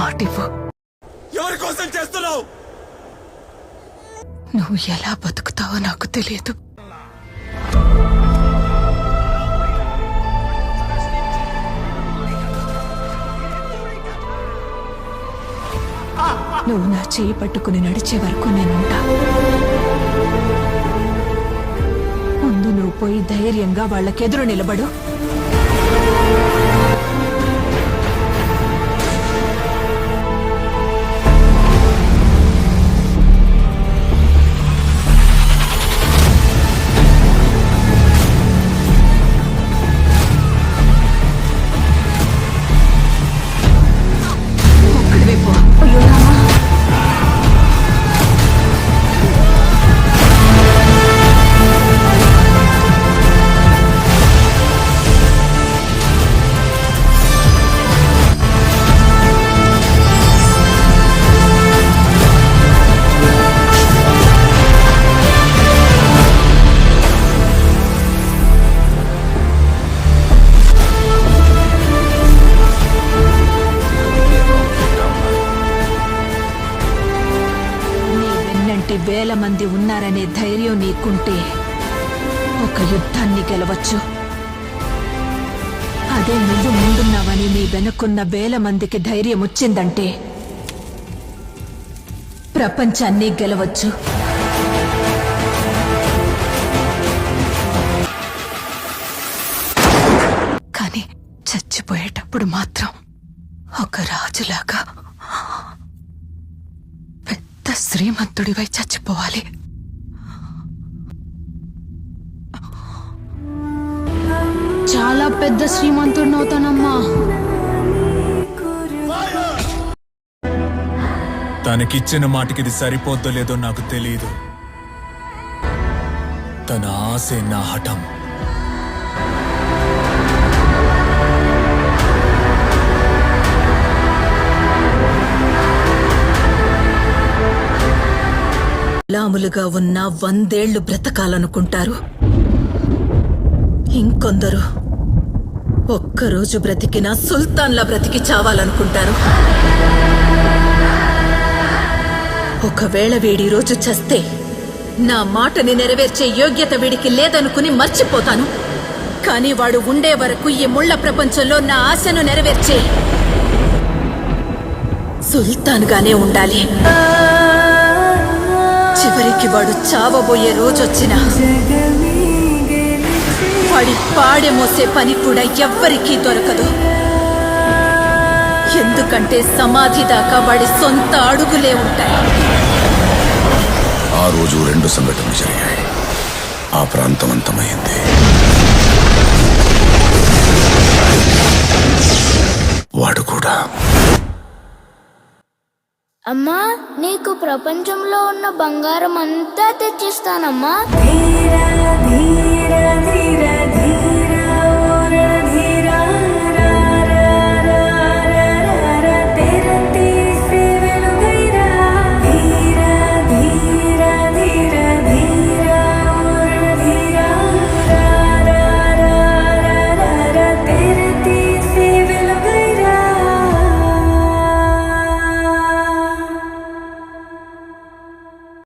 మాటివ్వు. ఎవరి కోసం చేస్తున్నావు? నువ్వు ఎలా బతుకుతావో నాకు తెలియదు. నువ్వు నా చేయి పట్టుకుని నడిచే వరకు నేనుంటా. ముందు నువ్వు పోయి ధైర్యంగా వాళ్ళకెదురు నిలబడు. వేల మంది ఉన్నారనే ధైర్యం నీకుంటే ఒక యుద్ధాన్ని గెలవచ్చు. అదే నువ్వు ముందున్నావని నీ వెనుకున్న వేల మందికి ధైర్యం వచ్చిందంటే ప్రపంచాన్ని గెలవచ్చు. కానీ చచ్చిపోయేటప్పుడు మాత్రం ఒక రాజులాగా శ్రీమంతుడివై చచ్చిపోవాలి. చాలా పెద్ద శ్రీమంతుడినవుతానమ్మా. తనకిచ్చిన మాటకి ఇది సరిపోద్దో లేదో నాకు తెలియదు. తన ఆశే నా హఠం. గులాములుగా ఉన్న 100 ఏళ్లు బ్రతకాలనుకుంటారు. ఇంకొందరు ఒక్కరోజు బ్రతికినా సుల్తాన్లా బ్రతికి చావాలనుకుంటారు. ఒకవేళ వీడి రోజు చస్తే నా మాటని నెరవేర్చే యోగ్యత వీడికి లేదనుకుని మర్చిపోతాను. కానీ వాడు ఉండే వరకు ఈ ముళ్ళ ప్రపంచంలో నా ఆశను నెరవేర్చే సుల్తాన్గానే ఉండాలి. చివరికి వాడు చావబోయే రోజొచ్చినా వాడి పాడె మోసే పని కూడా ఎవ్వరికీ దొరకదు. ఎందుకంటే సమాధి దాకా వాడి సొంత అడుగులే ఉంటాయి. ఆ రోజు 2 సంఘటనలు జరిగాయి. ఆ ప్రాంతం అంతమైంది. వాడు కూడా. అమ్మా, నీకు ప్రపంచంలో ఉన్న బంగారం అంతా తెచ్చిస్తానమ్మా.